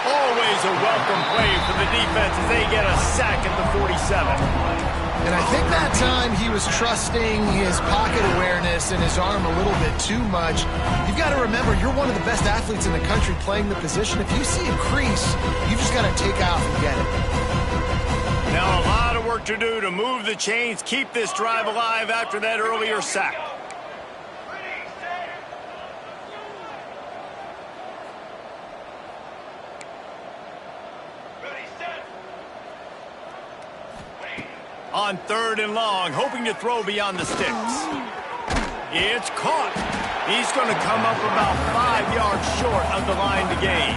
Always a welcome play for the defense as they get a sack at the 47. And I think that time he was trusting his pocket awareness and his arm a little bit too much. You've got to remember, you're one of the best athletes in the country playing the position. If you see a crease, you just got to take off and get it. Now a lot of work to do to move the chains, keep this drive alive after that earlier sack. Ready, set. Ready, set. On third and long, hoping to throw beyond the sticks. It's caught. He's going to come up about 5 yards short of the line to gain.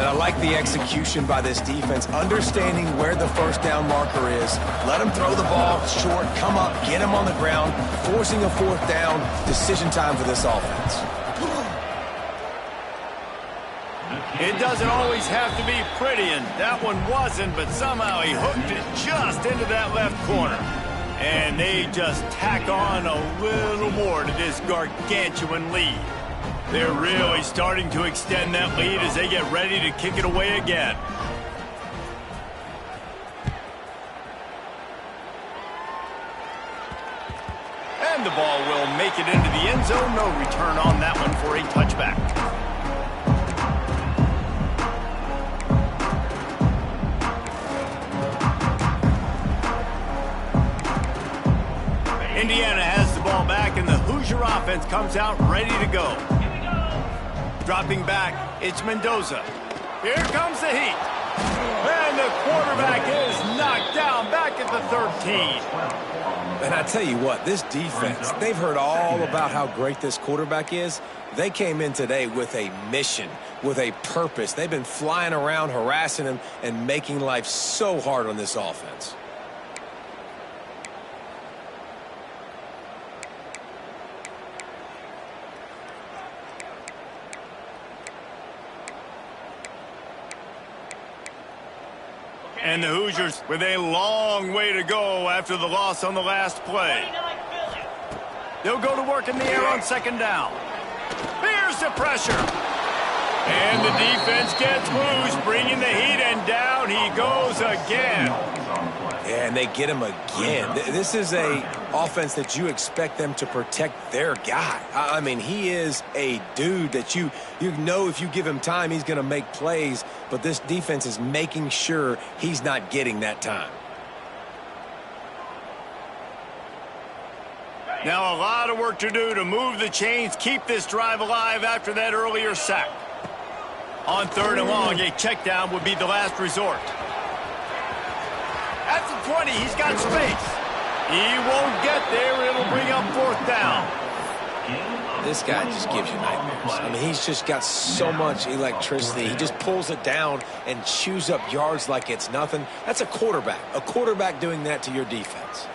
And I like the execution by this defense, understanding where the first down marker is. Let him throw the ball short, come up, get him on the ground, forcing a fourth down. Decision time for this offense. It doesn't always have to be pretty, and that one wasn't, but somehow he hooked it just into that left corner. And they just tack on a little more to this gargantuan lead. They're really starting to extend that lead as they get ready to kick it away again. And the ball will make it into the end zone. No return on that one for a touchback. Indiana has the ball back, and the Hoosier offense comes out ready to go. Dropping back, it's Mendoza. Here comes the heat. And the quarterback is knocked down back at the 13. And I tell you what, this defense, they've heard all about how great this quarterback is. They came in today with a mission, with a purpose. They've been flying around, harassing him, and making life so hard on this offense. And the Hoosiers with a long way to go after the loss on the last play. They'll go to work in the air on second down. Here's the pressure. And the defense gets loose, bringing the heat, and down he goes again. Yeah, and they get him again. This is a offense that you expect them to protect their guy. I mean, he is a dude that you know if you give him time, he's going to make plays. But this defense is making sure he's not getting that time. Now a lot of work to do to move the chains, keep this drive alive after that earlier sack. On third and long, a check down would be the last resort. At the 20, he's got space. He won't get there. It'll bring up fourth down. This guy just gives you nightmares. I mean, he's just got so much electricity. He just pulls it down and chews up yards like it's nothing. That's a quarterback doing that to your defense.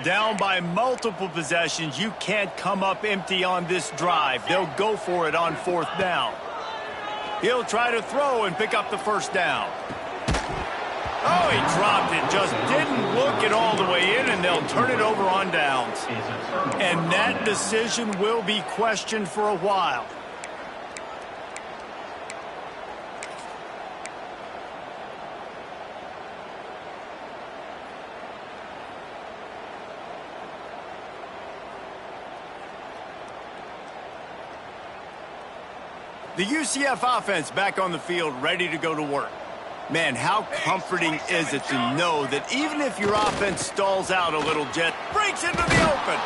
Down by multiple possessions, you can't come up empty on this drive. They'll go for it on fourth down. He'll try to throw and pick up the first down. Oh, he dropped it. Just didn't look it all the way in, and they'll turn it over on downs. And that decision will be questioned for a while. The UCF offense back on the field, ready to go to work. Man, how comforting is it to know that even if your offense stalls out a little, Jet breaks into the open.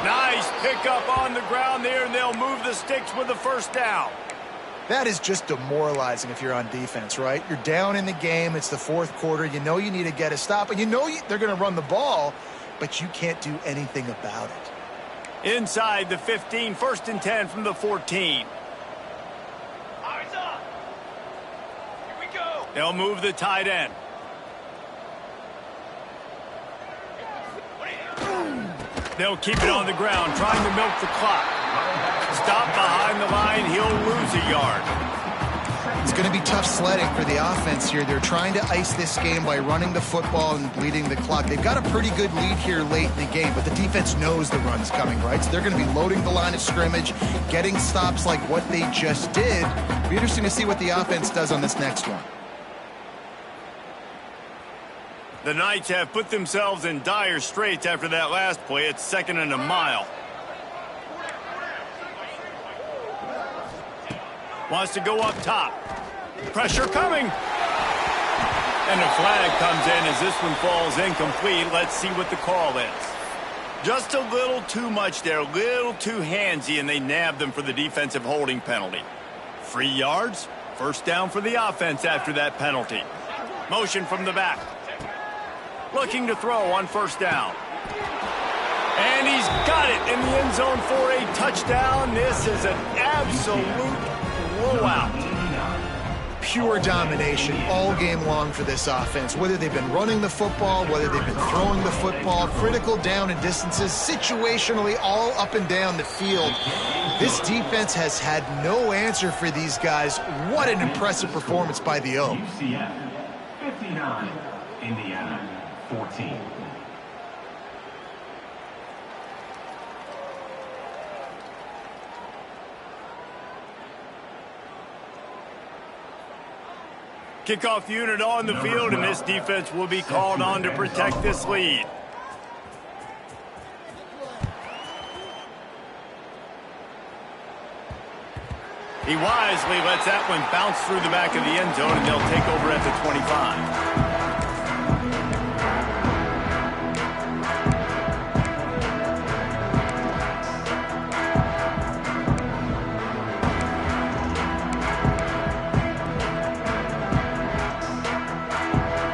Nice pickup on the ground there, and they'll move the sticks with the first down. That is just demoralizing if you're on defense, right? You're down in the game. It's the fourth quarter. You know you need to get a stop, and you know they're going to run the ball, but you can't do anything about it. Inside the 15, 1st and 10 from the 14. They'll move the tight end. They'll keep it on the ground, trying to milk the clock. Stop behind the line, he'll lose a yard. It's going to be tough sledding for the offense here. They're trying to ice this game by running the football and bleeding the clock. They've got a pretty good lead here late in the game, but the defense knows the run's coming, right? So they're going to be loading the line of scrimmage, getting stops like what they just did. It'll be interesting to see what the offense does on this next one. The Knights have put themselves in dire straits after that last play. It's 2nd and a mile. Wants to go up top. Pressure coming. And a flag comes in as this one falls incomplete. Let's see what the call is. Just a little too much there, a little too handsy, and they nab them for the defensive holding penalty. 3 yards, first down for the offense after that penalty. Motion from the back. Looking to throw on first down. And he's got it in the end zone for a touchdown. This is an absolute blowout. Pure domination all game long for this offense. Whether they've been running the football, whether they've been throwing the football, critical down and distances, situationally all up and down the field. This defense has had no answer for these guys. What an impressive performance by the O. UCF 59, Indiana 14. Kickoff unit on the field, and this defense will be called on to protect this lead. He wisely lets that one bounce through the back of the end zone, and they'll take over at the 25.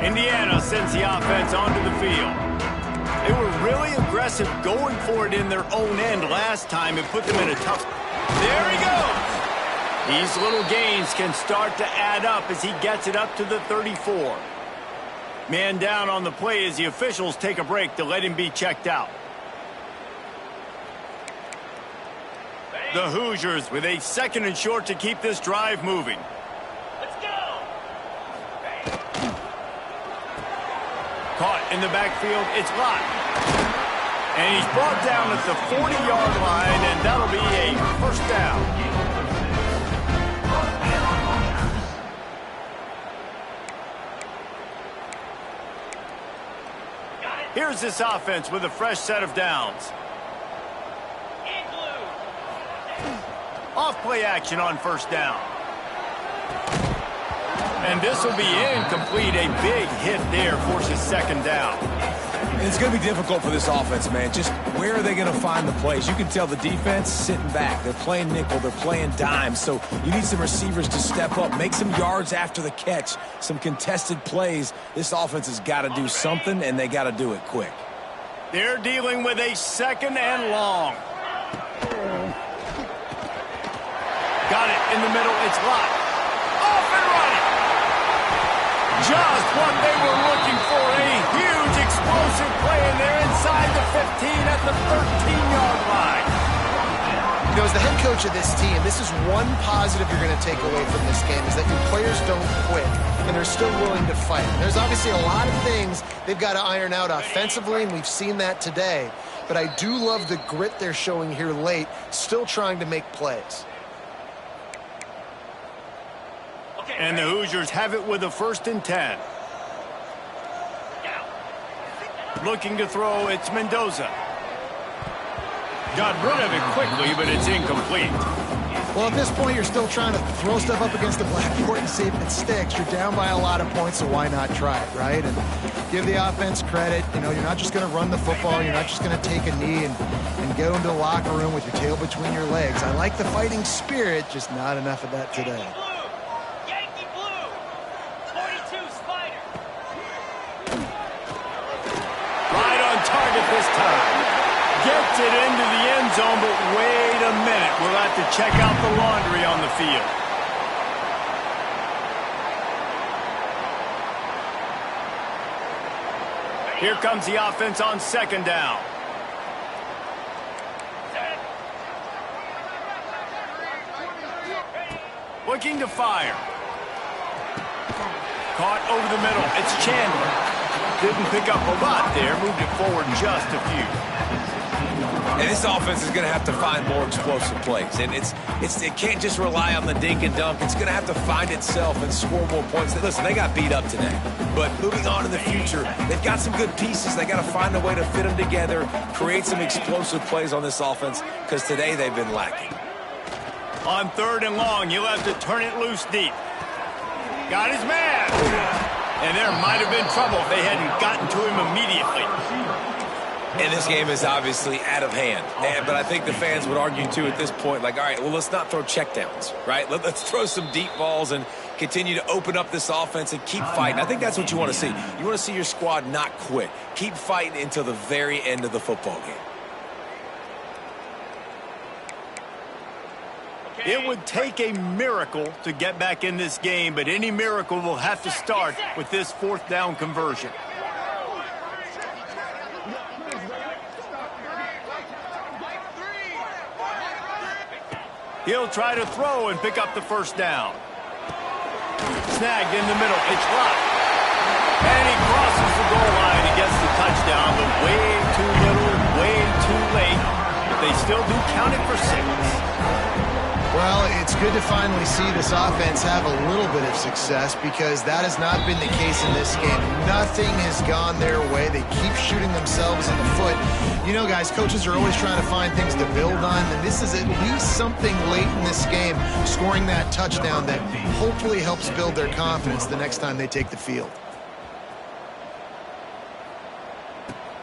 Indiana sends the offense onto the field. They were really aggressive going for it in their own end last time and put them in a tough... There he goes! These little gains can start to add up as he gets it up to the 34. Man down on the play as the officials take a break to let him be checked out. The Hoosiers with a 2nd and short to keep this drive moving. Caught in the backfield, it's Lott. And he's brought down at the 40-yard line, and that'll be a first down. Here's this offense with a fresh set of downs. Off play action on first down. And this will be incomplete. A big hit there forces 2nd down. And it's going to be difficult for this offense, man. Just where are they going to find the plays? You can tell the defense sitting back. They're playing nickel. They're playing dime. So you need some receivers to step up, make some yards after the catch, some contested plays. This offense has got to do something, and they got to do it quick. They're dealing with a 2nd and long. Got it in the middle. It's Lott. Off and running. Just what they were looking for, a huge explosive play, and they're inside the 15 at the 13-yard line. You know, as the head coach of this team, this is one positive you're going to take away from this game, is that your players don't quit, and they're still willing to fight. And there's obviously a lot of things they've got to iron out offensively, and we've seen that today. But I do love the grit they're showing here late, still trying to make plays. And the Hoosiers have it with a 1st and 10. Looking to throw, it's Mendoza. Got rid of it quickly, but it's incomplete. Well, at this point, you're still trying to throw stuff up against the blackboard and see if it sticks. You're down by a lot of points, so why not try it, right? And give the offense credit. You know, you're not just going to run the football. You're not just going to take a knee and go into the locker room with your tail between your legs. I like the fighting spirit, just not enough of that today. Yankee Blue. 42 Spider. Right on target this time. Gets it into the end zone, but wait a minute. We'll have to check out the laundry on the field. Here comes the offense on 2nd down. Looking to fire. Caught over the middle. It's Chandler. Didn't pick up a lot there. Moved it forward just a few. And this offense is going to have to find more explosive plays. And it can't just rely on the dink and dunk. It's going to have to find itself and score more points. Listen, they got beat up today. But moving on in the future, they've got some good pieces. They got to find a way to fit them together, create some explosive plays on this offense, because today they've been lacking. On 3rd and long, you'll have to turn it loose deep. Got his man. And there might have been trouble if they hadn't gotten to him immediately. And this game is obviously out of hand. But I think the fans would argue, too, at this point, like, all right, well, let's not throw checkdowns, right? Let's throw some deep balls and continue to open up this offense and keep fighting. I think that's what you want to see. You want to see your squad not quit. Keep fighting until the very end of the football game. It would take a miracle to get back in this game, but any miracle will have to start with this 4th down conversion. He'll try to throw and pick up the 1st down. Snagged in the middle. It's locked. And he crosses the goal line and gets the touchdown, but way too little, way too late. But they still do count it for 6. Well, it's good to finally see this offense have a little bit of success, because that has not been the case in this game. Nothing has gone their way. They keep shooting themselves in the foot. You know, guys, coaches are always trying to find things to build on, and this is at least something late in this game, scoring that touchdown that hopefully helps build their confidence the next time they take the field.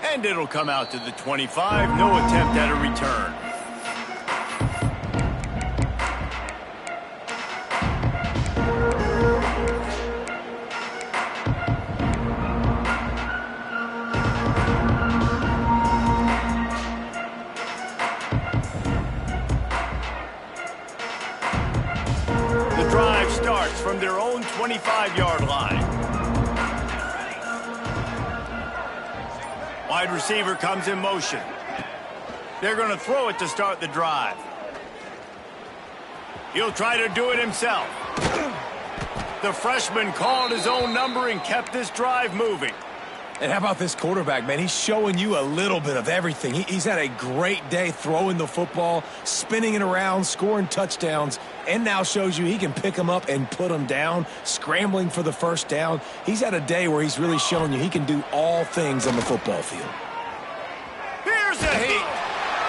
And it'll come out to the 25. No attempt at a return. Starts from their own 25-yard line. Wide receiver comes in motion. They're going to throw it to start the drive. He'll try to do it himself. The freshman called his own number and kept this drive moving. And how about this quarterback, man? He's showing you a little bit of everything. He's had a great day throwing the football, spinning it around, scoring touchdowns, and now shows you he can pick them up and put them down, scrambling for the 1st down. He's had a day where he's really shown you he can do all things on the football field. Here's a heat.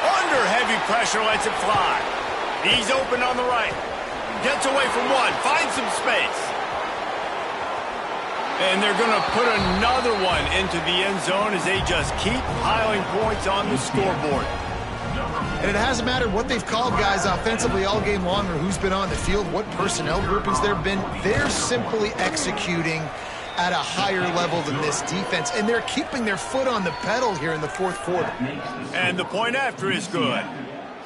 Under heavy pressure, lets it fly. He's open on the right. Gets away from one, finds some space. And they're going to put another one into the end zone as they just keep piling points on the scoreboard. And it hasn't mattered what they've called guys offensively all game long, or who's been on the field, what personnel groupings there have been. They're simply executing at a higher level than this defense, and they're keeping their foot on the pedal here in the 4th quarter. And the point after is good.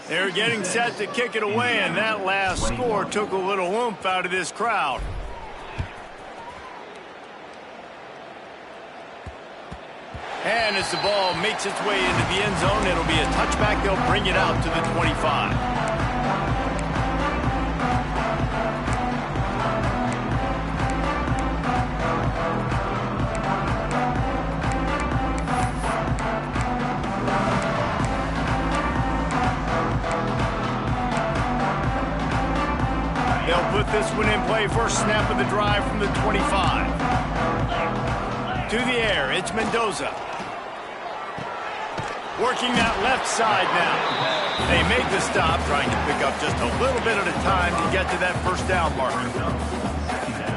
They're getting set to kick it away, and that last score took a little oomph out of this crowd. And as the ball makes its way into the end zone, it'll be a touchback. They'll bring it out to the 25. play, first snap of the drive from the 25. To the air, it's Mendoza. Working that left side now. They make the stop, trying to pick up just a little bit at a time to get to that first down marker.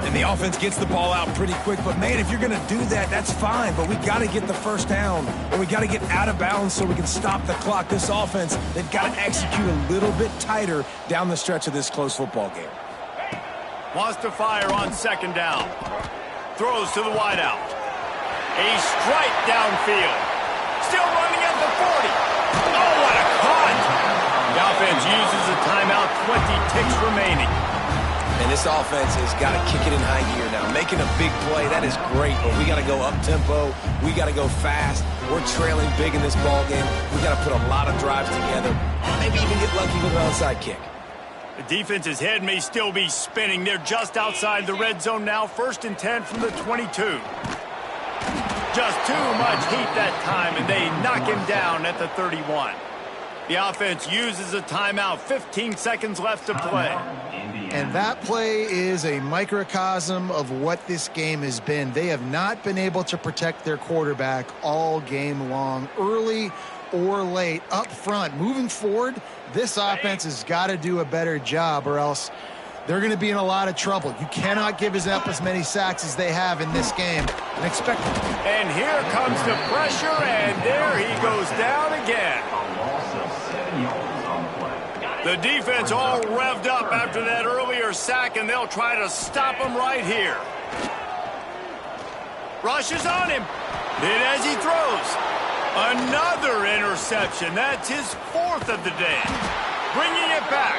And the offense gets the ball out pretty quick. But, man, if you're going to do that, that's fine. But we got to get the first down. And we got to get out of bounds so we can stop the clock. This offense, they've got to execute a little bit tighter down the stretch of this close football game. Wants to fire on second down. Throws to the wideout. A strike downfield. Still running at the 40. Oh, what a caught. The offense uses a timeout, 20 ticks remaining. And this offense has got to kick it in high gear now. Making a big play, that is great, but we got to go up-tempo. We got to go fast. We're trailing big in this ball game. We got to put a lot of drives together. Maybe even get lucky with an onside kick. The defense's head may still be spinning. They're just outside the red zone now. 1st and 10 from the 22. Just too much heat that time, and they knock him down at the 31. The offense uses a timeout. 15 seconds left to play. And that play is a microcosm of what this game has been. They have not been able to protect their quarterback all game long, early or late, up front. Moving forward, this offense has got to do a better job, or else they're going to be in a lot of trouble. You cannot give up as many sacks as they have in this game and expect them. And here comes the pressure, and there he goes down again. The defense all revved up after that earlier sack, and they'll try to stop him right here. Rushes on him. Hit as he throws. Another interception. That's his 4th of the day. Bringing it back.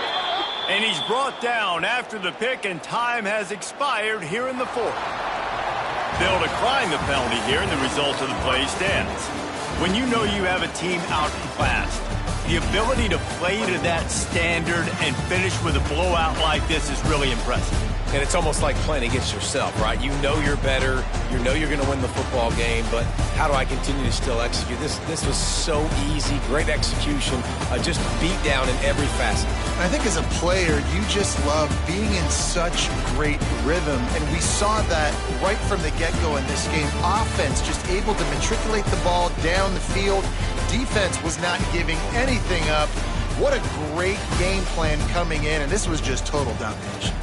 And he's brought down after the pick, and time has expired here in the 4th. They'll decline the penalty here, and the result of the play stands. When you know you have a team outclassed, the ability to play to that standard and finish with a blowout like this is really impressive. And it's almost like playing against yourself, right? You know you're better. You know you're going to win the football game, but how do I continue to still execute? This was so easy, great execution, just beat down in every facet. I think as a player, you just love being in such great rhythm, and we saw that right from the get-go in this game. Offense just able to matriculate the ball down the field. Defense was not giving anything up. What a great game plan coming in, and this was just total domination.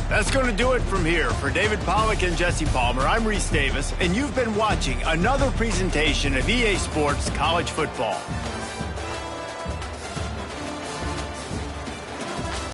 That's going to do it from here. For David Pollack and Jesse Palmer, I'm Reese Davis, and you've been watching another presentation of EA Sports College Football.